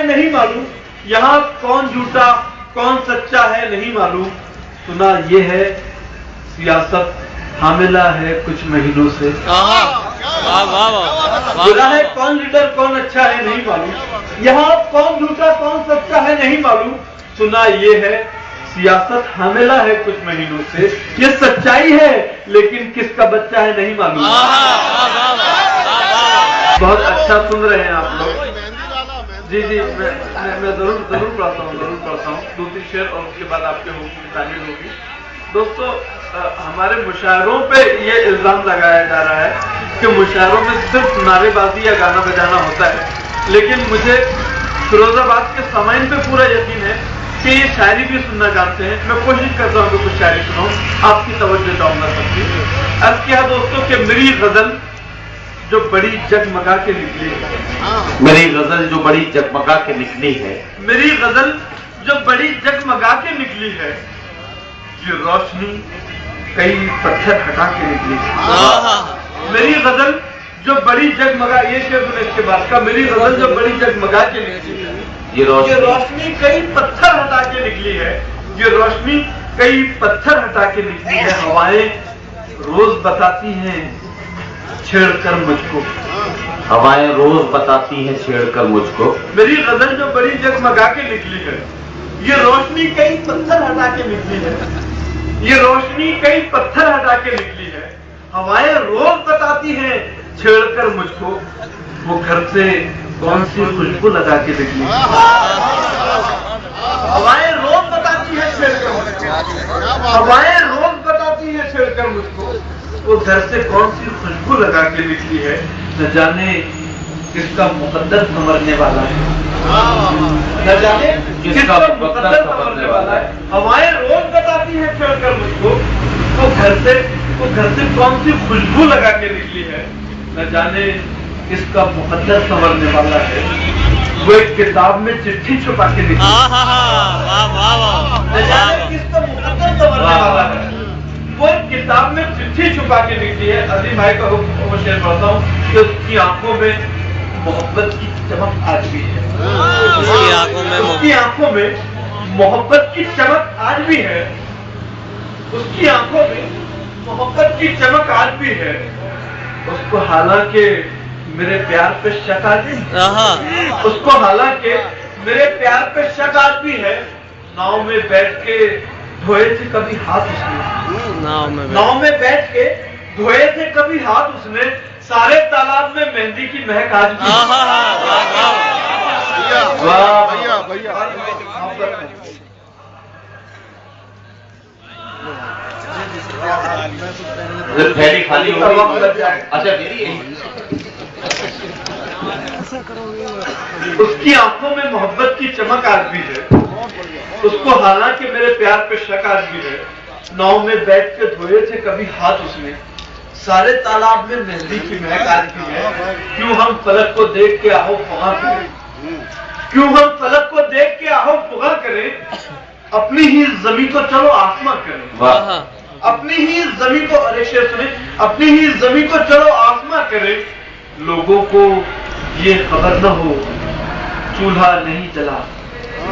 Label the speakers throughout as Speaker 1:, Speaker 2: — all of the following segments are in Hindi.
Speaker 1: नहीं मालूम, यहाँ कौन झूठा कौन सच्चा है नहीं मालूम। सुना ये है सियासत हामिला है कुछ महीनों से। बुरा है कौन लीडर कौन अच्छा है नहीं मालूम, यहाँ कौन झूठा कौन सच्चा है नहीं मालूम। सुना ये है सियासत हामिला है कुछ महीनों से, ये सच्चाई है लेकिन किसका बच्चा है नहीं मालूम। बहुत अच्छा सुन रहे हैं आप लोग। जी जी, मैं जरूर पढ़ता हूँ 2-3 शेर और उसके बाद आपके होगी तारीफ होगी। दोस्तों, हमारे मुशायरों पे ये इल्जाम लगाया जा रहा है कि मुशायरों में सिर्फ नारेबाजी या गाना बजाना होता है, लेकिन मुझे फिरोजाबाद के सामाइन पे पूरा यकीन है कि ये शायरी भी सुनना जानते हैं। मैं कोशिश करता हूँ कि कुछ शायरी सुनाऊं, आपकी तवज्जो चाहूंगा सबकी। अर्ज किया दोस्तों कि मेरी गजल जो बड़ी जगमगा के निकली है,
Speaker 2: मेरी गजल जो बड़ी जगमगा के निकली है,
Speaker 1: मेरी गजल जो बड़ी जगमगा के निकली है, ये रोशनी कई पत्थर हटा के निकली है। मेरी गजल जो बड़ी जगमगा, ये शेर सुने इसके बाद का, मेरी गजल जो बड़ी जगमगा के निकली है, ये रोशनी कई पत्थर हटा के निकली है, ये रोशनी कई पत्थर हटा के निकली है। हवाएं रोज बताती हैं छेड़कर मुझको,
Speaker 2: हवाएं रोज बताती हैं छेड़कर मुझको।
Speaker 1: मेरी गजल जो बड़ी जगमगा के निकली है, ये रोशनी कई पत्थर हटा के निकली है, ये रोशनी कई पत्थर हटा के निकली है। हवाएं रोज बताती हैं छेड़कर मुझको, वो घर से कौन सी खुशबू लगा के निकली। हवाएं रोज बताती हैं छेड़कर मुझको, हवाएं रोज बताती हैं छेड़कर मुझको, वो घर से कौन सी खुशबू लगा के निकली है। न जाने किसका मुकद्दर संवरने वाला है, न जाने किसका मुकद्दर संवरने वाला है। हवाएं रोज बताती हैं छेड़कर मुझको, वो घर से कौन सी खुशबू लगा के निकली है। न जाने किसका मुकद्दर संवरने वाला है। वो एक किताब में चिट्ठी छुपा के निकली, न जाने किसका मुकद्दर संवरने वाला है। वो एक किताब में चिट्ठी छुपा के निकली है। अजीम भाई का वो शेर पढ़ता हूँ कि उसकी आंखों में मोहब्बत की चमक आज भी है, उसकी आंखों में मोहब्बत की चमक आज भी है, उसकी आंखों में मोहब्बत की चमक आज भी है। उसको हालांकि मेरे प्यार पे शक आज भी, उसको हालांकि मेरे प्यार पे शक आज भी है। नाव में बैठ के धोए थे कभी हाथ उसने, नाव में बैठ के धोए थे कभी हाथ उसने, सारे तालाब में मेहंदी की महक आज भी। भैया
Speaker 2: थैली खाली हो गई। अच्छा,
Speaker 1: उसकी आंखों में मोहब्बत की चमक आज भी है, उसको हालांकि मेरे प्यार पे शक आज भी है। नाव में बैठ के धोए थे कभी हाथ उसने, सारे तालाब में मेहंदी की महक आज भी है। क्यों हम फलक को देख के आहो फुगा करें, क्यों हम फलक को देख के आहो फुगा करें, अपनी ही जमी को चलो आसमां करें, अपनी ही जमी को, अरे शेर सुने, अपनी ही जमी को चलो आसमां करें। लोगों को ये खबर न हो चूल्हा नहीं जला,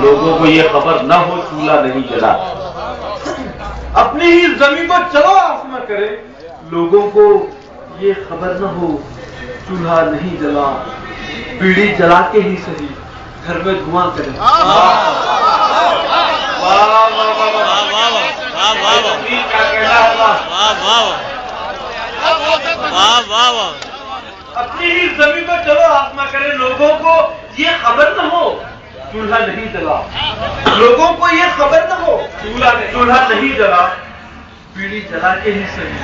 Speaker 2: लोगों को ये खबर न हो चूल्हा नहीं जला।
Speaker 1: अपनी ही जमीन को चलो आसमां करे, लोगों को ये खबर न हो चूल्हा नहीं जला, बीड़ी जला के ही सही घर में धुआं करे। क्या कहना है, अपनी ही जमीन को चलो आसमां करे, लोगों को ये खबर न हो चूल्हा नहीं जला, लोगों को ये खबर न हो चूल्हा नहीं जला, बीड़ी जला के ही सही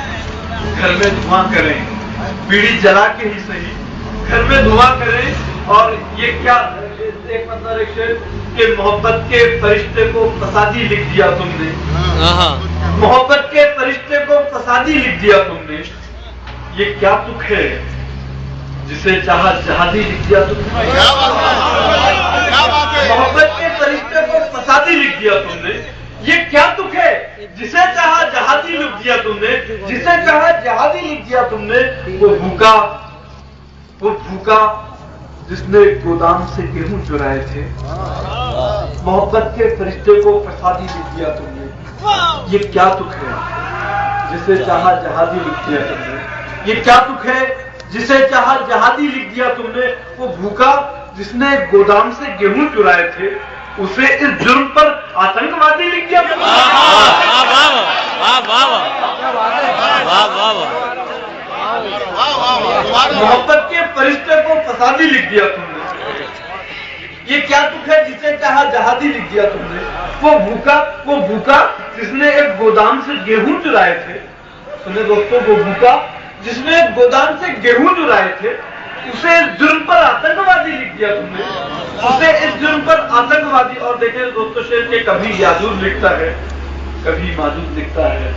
Speaker 1: घर में धुआं करें, बीड़ी जला के ही सही घर में धुआं करें। और ये क्या एक मतलब एक शेर कि मोहब्बत के फरिश्ते को फसादी लिख दिया तुमने, मोहब्बत के फरिश्ते को फसादी लिख दिया तुमने, ये क्या दुख है जिसे चाहा जहादी लिख दिया तुमने। मोहब्बत के फरिश्ते को फसादी लिख दिया तुमने, ये क्या दुख है जिसे चाहा जहादी लिख दिया तुमने, जिसे चाहा जहादी लिख दिया तुमने। वो भूखा जिसने गोदाम से गेहूं चुराए थे। मोहब्बत के फरिश्ते को फसादी लिख दिया तुमने, ये क्या दुख है जिसे चाहा जहादी लिख दिया तुमने। ये क्या दुख है जिसे चाहा जहादी लिख दिया तुमने। वो भूखा जिसने गोदाम से गेहूं चुराए थे, उसे इस जुर्म पर आतंकवादी लिख दिया तुमने। मोहब्बत के फरिश्ते को फसादी लिख दिया तुमने। ये क्या दुख है जिसे चाहा जहादी लिख दिया तुमने। वो भूखा जिसने एक गोदाम से गेहूं चुराए थे। सुने दोस्तों, वो भूखा जिसने एक गोदाम से गेहूं चुराए थे, उसे इस जुर्म पर आतंकवादी लिख दिया तुमने। उसे इस जुर्म पर आतंकवादी। और देखें दोस्तों, शेर के कभी याजूज लिखता है, कभी माजूज लिखता है।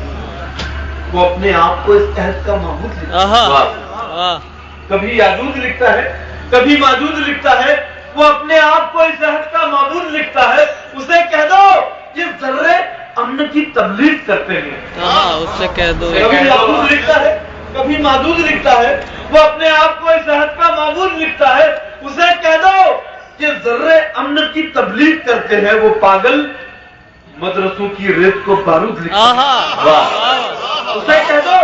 Speaker 1: वो अपने आप को इस अहद का माबूद लिखता है। कभी याजूज लिखता है, कभी माजूज लिखता है। वो अपने आप को इस अहद का माबूद लिखता है। उसे कह दो ये जर्रे अमन की तबलीग करते हैं।
Speaker 3: उससे कह दो।
Speaker 1: कभी याजूज लिखता है, कभी माजूज लिखता है। वो अपने आप को इस अहद का माबूद लिखता है। उसे कह दो ये जर्रे अमन की तबलीग करते हैं। वो पागल मदरसों की रेत को बारूद लिखता है। उसे कह दो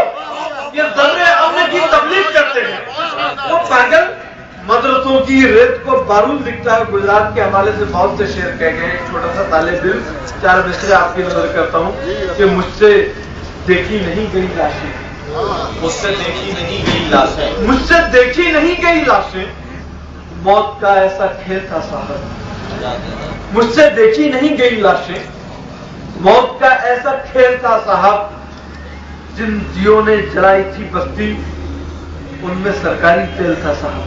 Speaker 1: ये जर्रे अमन की तबलीग करते हैं। वो पागल मदरसों की रेत को बारूद लिखता है। गुजरात के हवाले से बहुत से शेर कह गए। एक छोटा सा ताले दिल 4 मिसरे आपकी नजर करता हूँ कि मुझसे देखी नहीं गई लाशें,
Speaker 2: मुझसे देखी नहीं गई लाशें,
Speaker 1: मुझसे देखी नहीं गई लाशें, मौत का ऐसा खेल था साहब। मुझसे देखी नहीं गई लाशें, मौत का ऐसा खेल था साहब। जिन जियों ने जलाई थी बस्ती, उनमें सरकारी तेल था साहब।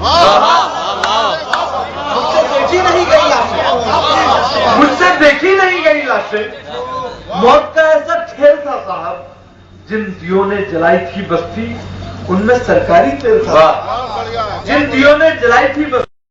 Speaker 1: मुझसे देखी नहीं गई लाशें, मुझसे देखी नहीं गई लाशें, मौत का ऐसा खेल था साहब। जिन दियों ने जलाई थी बस्ती, उनमें सरकारी तेल था। जिन दियों ने जलाई थी बस्ती